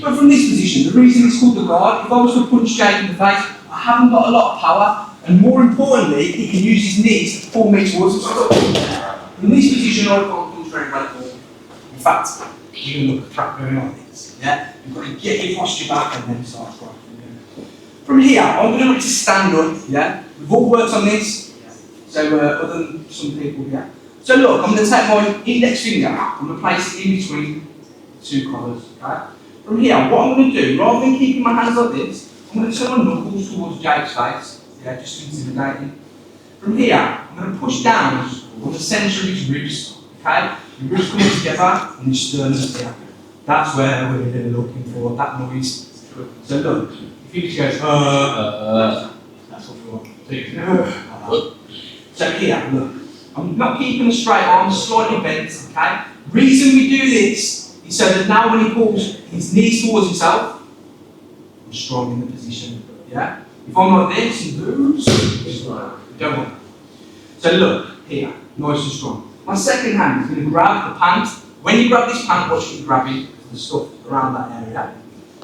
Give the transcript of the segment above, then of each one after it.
But from this position, the reason it's called the guard, if I was to punch Jake in the face, I haven't got a lot of power, and more importantly, he can use his knees to pull me towards him. In this position, I can't punch very well at all. In fact, you're going to look at crap going on like this. Yeah? You've got to get your posture back and then start striking. From here, I'm going to look to stand up. Yeah? We've all worked on this, so other than some people here. So look, I'm going to take my index finger, I'm going to place it in between the two collars. Okay? From here, what I'm going to do, rather than keeping my hands like this, I'm going to turn my knuckles towards Jake's face. Yeah, just to intimidate him. From here, I'm going to push down on the centre of his ribs. Okay? The ribs come together and his sternum is here. That's where we're really looking for, that noise. So look, if he just goes, that's what we want. So here, look, I'm not keeping a straight arm, slightly bent, okay? Reason we do this is so that now when he pulls his knees towards himself, I'm strong in the position, yeah? If I'm like this, he moves, don't want that. So look, here, nice and strong. My second hand is going to grab the pant. When you grab this pant, watch me grabbing the stuff around that area.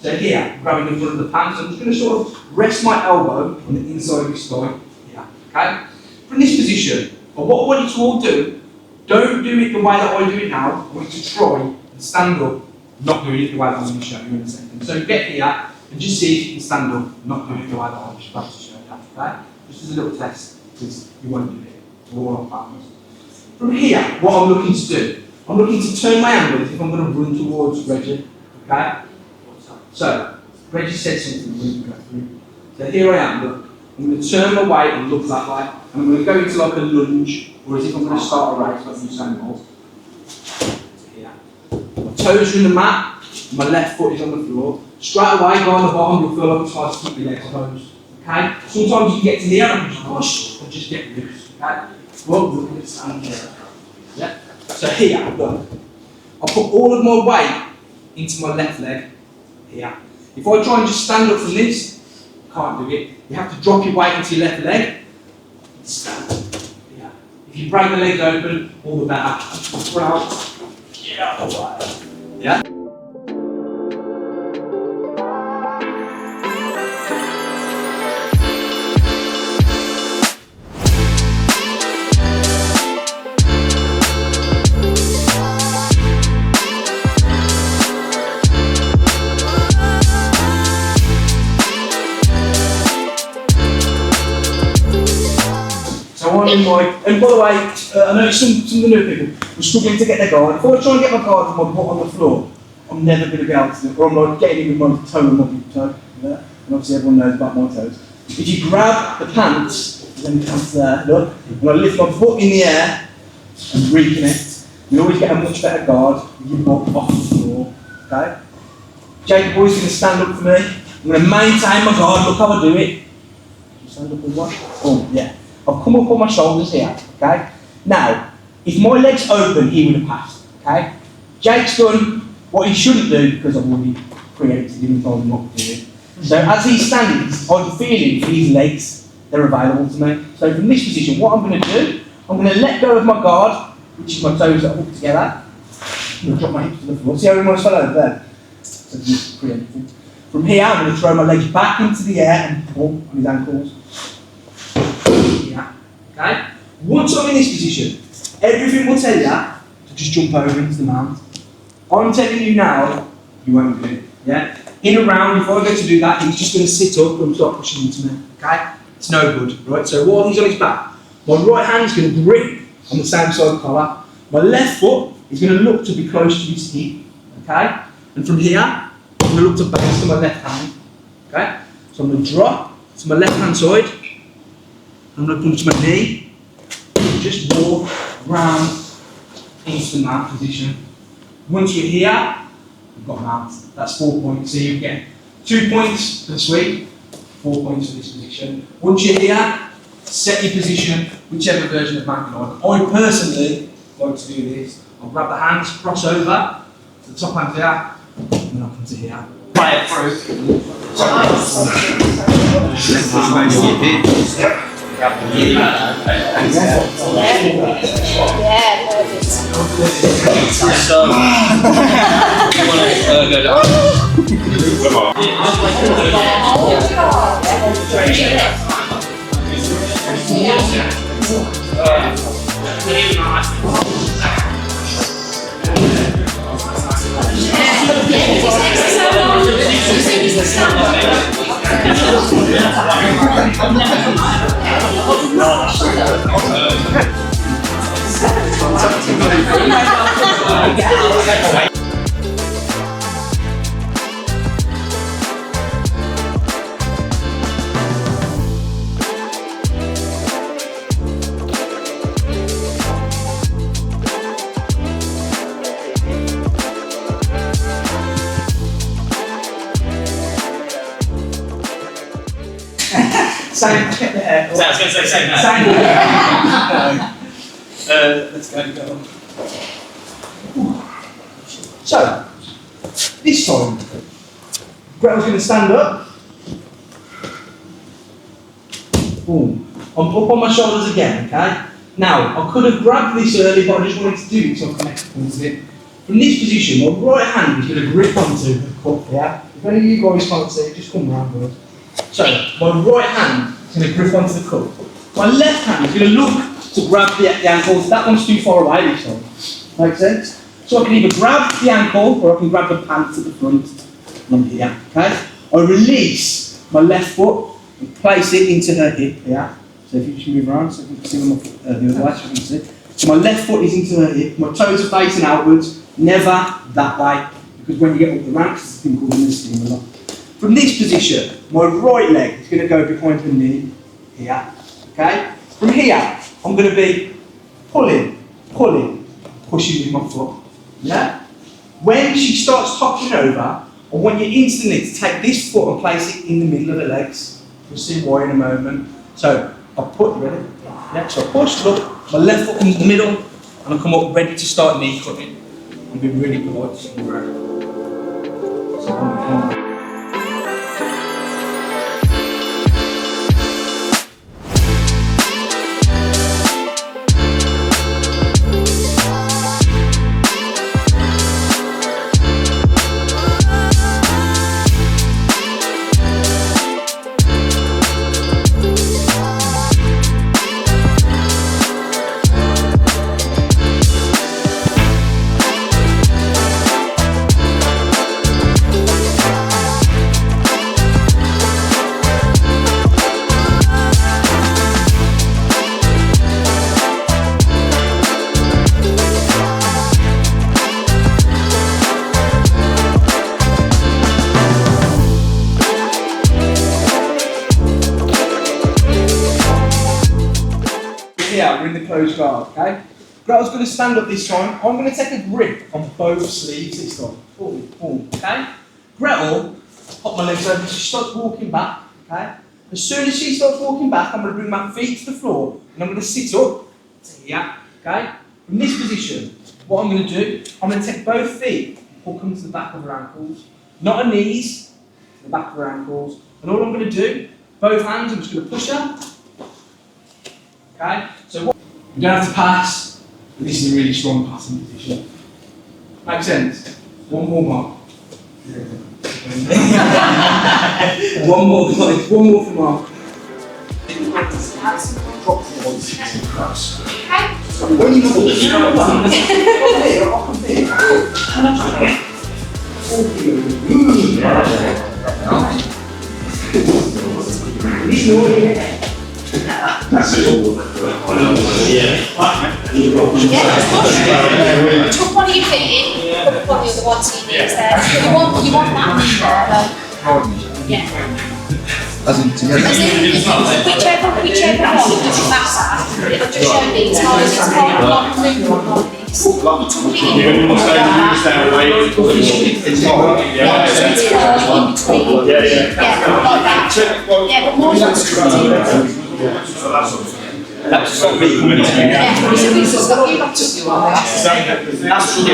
So here, I'm grabbing the front of the pant, so I'm just going to sort of rest my elbow on the inside of his thigh, here, okay? From this position, but what I want you to all do, don't do it the way that I do it now. I want you to try and stand up, not doing it the way that I'm going to show you in a second. So get here and just see if you can stand up, not doing it the way that I'm about to show you, okay? Just as a little test, because you won't do it. We're all on partners. From here, what I'm looking to do, I'm looking to turn my angle as if I'm going to run towards Reggie, okay? So, Reggie said something we can go through. So here I am, look. I'm going to turn my weight and look that way. And I'm going to go into like a lunge, or as if I'm going to start a race like Usain Bolt. Here. My toes are in the mat, my left foot is on the floor. Straight away, go on the bottom, you'll feel like it's hard to keep your legs closed. Okay? Sometimes you get to here and just push, or just get loose. Okay? Well, we're going to stand here. Yeah? So here, look. I put all of my weight into my left leg. Here. If I try and just stand up from this, can't do it. You have to drop your weight into your left leg. Stand. Yeah. If you break the legs open, all the better. Run out. Get out of the way. Yeah. And by the way, I know some of the new people were struggling to get their guard. If I try and get my guard with my butt on the floor, I'm never going to be able to do it. Or I'm like getting it with my toe and my big toe. Yeah? And obviously everyone knows about my toes. If you grab the pants, then the pants there, look, and I lift my foot in the air and reconnect, you always get a much better guard with your butt off the floor. Okay? Jake Boy's going to stand up for me. I'm going to maintain my guard. Look how I do it. Stand up as well. Oh, yeah. I've come up on my shoulders here, okay? Now, if my leg's open, he would have passed, okay? Jake's done what he shouldn't do because I've already preempted him and told him not to do it. So as he's standing, I'm feeling for his legs, they're available to me. So from this position, what I'm going to do, I'm going to let go of my guard, which is my toes that are hooked together. I'm going to drop my hips to the floor. See how he almost fell over there? So just preempted. From here, I'm going to throw my legs back into the air and pull on his ankles. Okay? Once I'm in this position, everything will tell you to just jump over into the mount. I'm telling you now, you won't do it. Yeah? In a round, if I go to do that, he's just going to sit up and start pushing into me. Okay? It's no good. Right? So while he's on his back, my right hand's going to grip on the same side of the collar. My left foot is going to look to be close to his hip. Okay? And from here, I'm going to look to bounce to my left hand. Okay? So I'm going to drop to my left hand side. I'm going to punch my knee, just walk round into the mount position. Once you're here, you've got mount. That's 4 points. So you get 2 points for the sweep, 4 points for this position. Once you're here, set your position, whichever version of mount you like. I personally like to do this. I'll grab the hands, cross over to the top hand here, and then I'll come to here. Play it through. So, you want to go down? Same hair. I was going to say same hair. Same hair. Let's go. So, this time, Gretel's going to stand up. Boom. I'm up on my shoulders again, okay? Now, I could have grabbed this early, but I just wanted to do it so I can make a point of it. From this position, my right hand is going to grip onto the cup here. If any of you guys can't see it, just come round, boys. So, my right hand is going to grip onto the cup. My left hand is going to look to grab the ankles. That one's too far away this time. Make sense? So I can either grab the ankle or I can grab the pants at the front. And I'm here, okay? I release my left foot and place it into her hip here. So if you just move around so you can see my foot the other way, so you can see. So my left foot is into her hip, my toes are facing outwards, never that way, because when you get up the ranks, it's a thing called an steamer. From this position, my right leg is going to go behind her knee here, okay? From here, I'm going to be pulling, pushing with my foot, yeah? When she starts toppling over, I want you instantly to take this foot and place it in the middle of the legs. You'll see why in a moment. So, I put, ready? Yeah, so I push, look, my left foot comes in the middle, and I come up ready to start knee cutting. And be really polite somewhere. So, come on. Here, we're in the closed guard, okay? Gretel's going to stand up this time. I'm going to take a grip on both sleeves this time. Boom, boom, okay? Gretel, pop my legs over, she starts walking back, okay? As soon as she starts walking back, I'm going to bring my feet to the floor and I'm going to sit up here, okay? From this position, what I'm going to do, I'm going to take both feet and hook them to the back of her ankles. Not her knees, to the back of her ankles. And all I'm going to do, both hands, I'm just going to push her. Okay, so what, you don't have to pass, but this is a really strong passing position. Makes sense? One more mark. One more for Mark. When you come here, that's it. Put one of your feet in, put one of the other one to your knees there. You want that knee there, yeah. As in together? As in, whichever one doesn't matter, it'll just show me it's hard, it's hard, not movement like this. You're going to stay away. It's hard in between. Yeah, like that. Yeah, but more like That's not me. yeah, it's got you got to That's what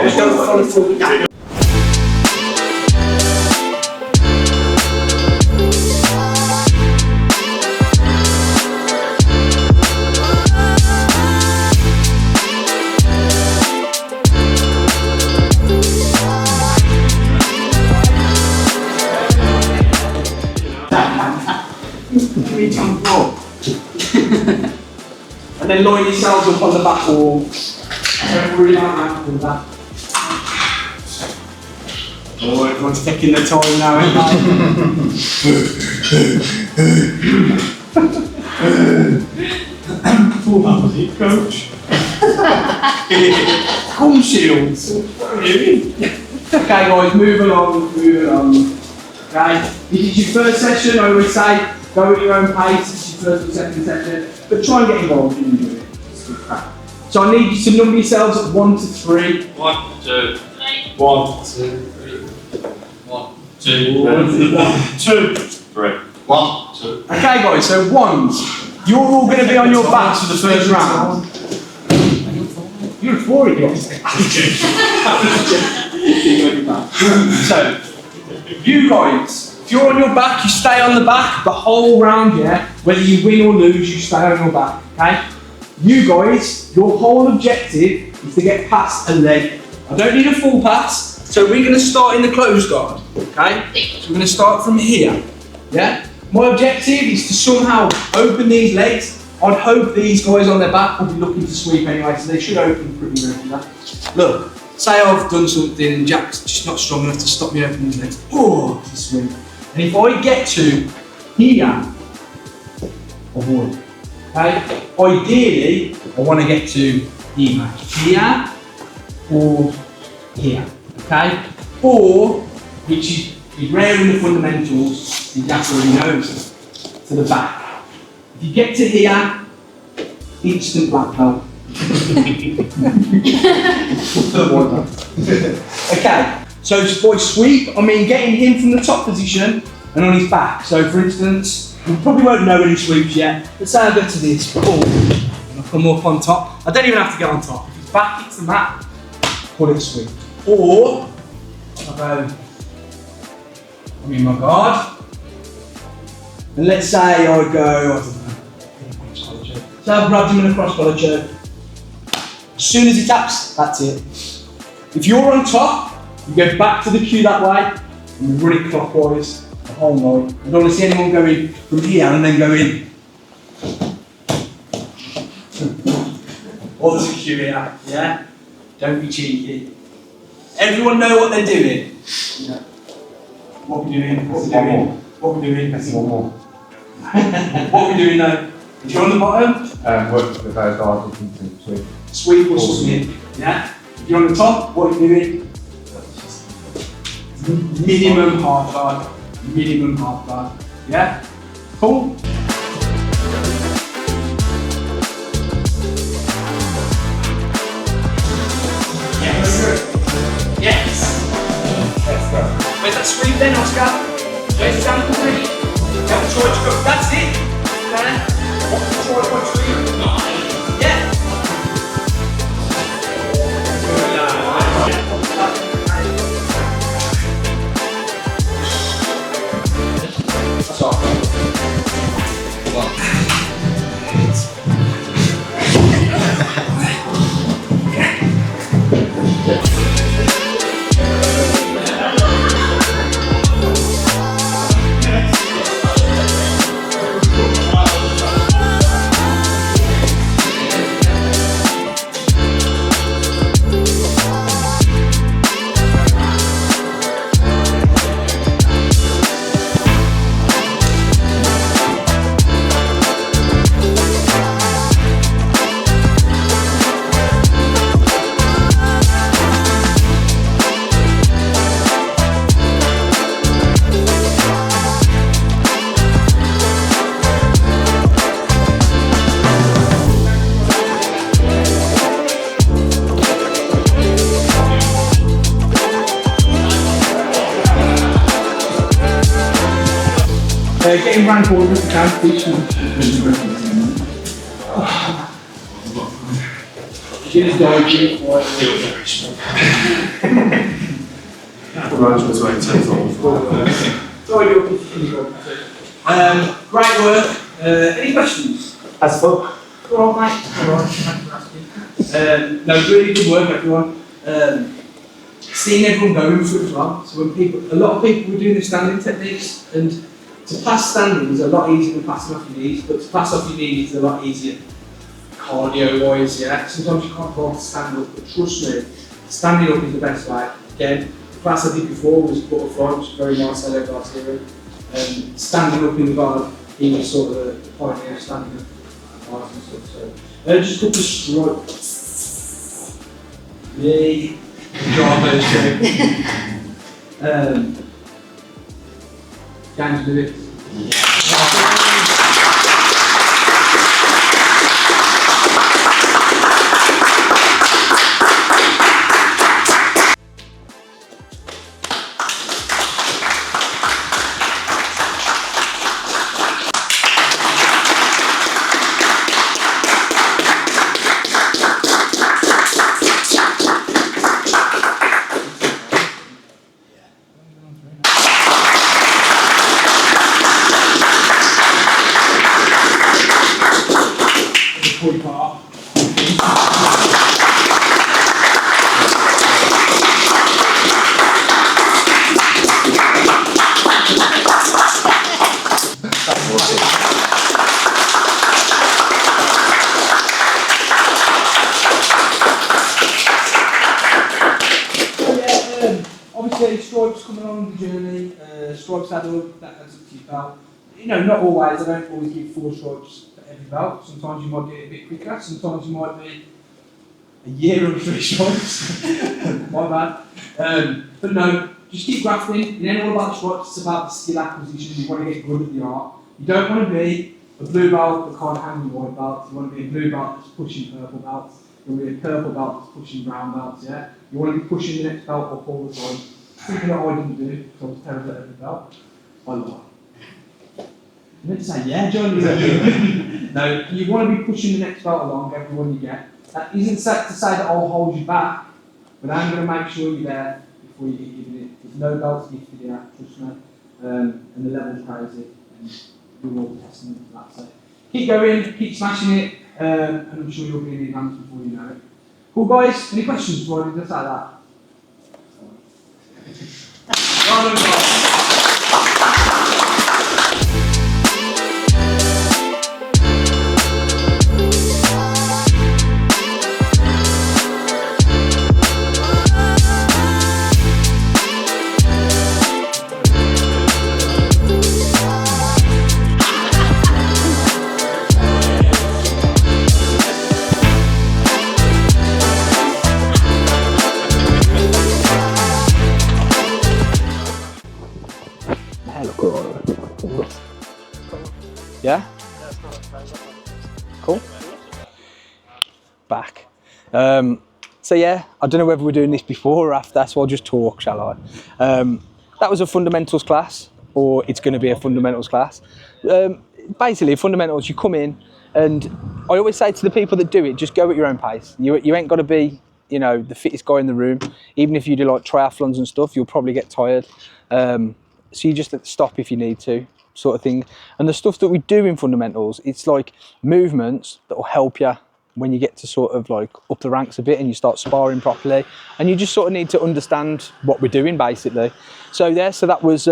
just don't follow through with that. feet on the floor. And then line yourselves up on the back wall. Don't worry about that. Pull that. Oh, everyone's taking their time now, ain't they? Full opposite, coach. Come shields. What are you doing? Okay guys, move along. Okay, this is your first session, I always say, go at your own pace, this is your first or second session, but try and get involved and enjoy it. It's good crack. So I need you to number yourselves at 1 to 3. 1, 2, 3. 1, 2, 3. 1, 2, 3. 1, 2. Okay guys, so ones, you're all going to be on your backs for the first round. You're a 4 again. So, you guys, if you're on your back, you stay on the back the whole round, yeah? Whether you win or lose, you stay on your back, okay? You guys, your whole objective is to get past a leg. I don't need a full pass, so we're going to start in the close guard, okay? So we're going to start from here, yeah? My objective is to somehow open these legs. I'd hope these guys on their back will be looking to sweep anyway, so they should open pretty regular. Look, say I've done something and Jack's just not strong enough to stop me opening his legs. Oh, to sweep. And if I get to here, avoid. Okay? Ideally, I want to get to here or here. Okay? Or, which is rare in the fundamentals, Jack already knows, to the back. If you get to here, instant black belt. Okay, so by sweep, I mean getting him from the top position and on his back. So for instance, you probably won't know any sweeps yet. Let's say I go to this, pull, and I come up on top. I don't even have to get on top. If his back hits the mat, pull it sweep. Or, I'm in my guard, and let's say I go, I don't know, so I've grabbed him in a cross collar choke. As soon as he taps, that's it. If you're on top, you go back to the cue that way, and you run it clockwise the whole night. I don't want to see anyone going from here and then go in. Or there's a cue here, yeah? Don't be cheeky. Everyone know what they're doing? Yeah. What we doing? What we doing? That's one more. What we doing now? If you're on the bottom, Work with those guys looking to sweep. Sweep or submit, yeah? If you're on the top, what are you doing? Minimum half guard. Minimum half guard. Yeah? Cool? Yes. Yes. Where's that sweep then, Oscar? Where's the down three? That's it. There. What's the sweep? Yeah. That's all. Getting rank order if you can, please. She's dodgy. Great work. Any questions? That's fun. All right, mate. All right. Thanks for asking. No, really good work, everyone. Seeing everyone going through it as well. So when a lot of people were doing the standing techniques, and To pass standing is a lot easier than passing off your knees, but to pass off your knees is a lot easier cardio-wise, yeah. Sometimes you can't go to stand up, but trust me, standing up is the best way. Again, the class I did before was butterfly, which is very nice, I love that. Standing up in the guard, he was sort of the pioneer of standing up and stuff. So, just a couple of strikes. Yay. Games with it. Obviously, stripes coming along the journey, stripes add up, that adds up to your belt. You know, not always, I don't always give 4 stripes for every belt. Sometimes you might get it a bit quicker, sometimes you might be a year on 3 stripes. My bad. But no, just keep grafting. It ain't all about the stripes, it's about the skill acquisition. You want to get good at the art. You don't want to be a blue belt that can't handle white belts. You want to be a blue belt that's pushing purple belts. You want to be a purple belt that's pushing brown belts, yeah? You want to be pushing the next belt up all the time. Something that I didn't do, because I was terrible at every belt. I lied. You meant to say, yeah, Johnny. No, you want to be pushing the next belt along, every one you get. That isn't set to say that I'll hold you back, but I'm going to make sure you're there before you get given it. There's no belts gifted here, trust me. And the level's crazy, and we're all testing for that. So keep going, keep smashing it, and I'm sure you'll be in the advance before you know it. Cool, guys. Any questions before I do just like that? Well done, guys. Yeah? Cool. Back. So yeah, I don't know whether we're doing this before or after, so I'll just talk, shall I? That was a fundamentals class, or it's going to be a fundamentals class. Basically, fundamentals, you come in, and I always say to the people that do it, just go at your own pace. You ain't got to be, you know, the fittest guy in the room. Even if you do like triathlons and stuff, you'll probably get tired. So you just stop if you need to, sort of thing. And the stuff that we do in fundamentals, it's like movements that will help you when you get to sort of like up the ranks a bit and you start sparring properly. And you just sort of need to understand what we're doing, basically. So yeah, so that was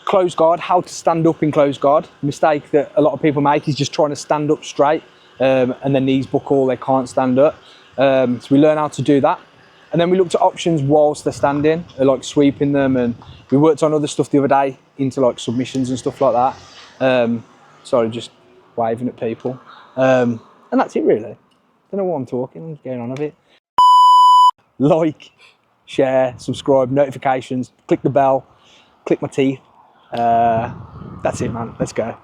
closed guard, how to stand up in closed guard. The mistake that a lot of people make is just trying to stand up straight and their knees buckle, they can't stand up. So we learn how to do that. And then we looked at options whilst they're standing, like sweeping them, and we worked on other stuff the other day into like submissions and stuff like that. Sorry, just waving at people. And that's it really. Don't know what I'm talking, I'm going on a bit. Like, share, subscribe, notifications, click the bell, click my teeth. That's it, man, let's go.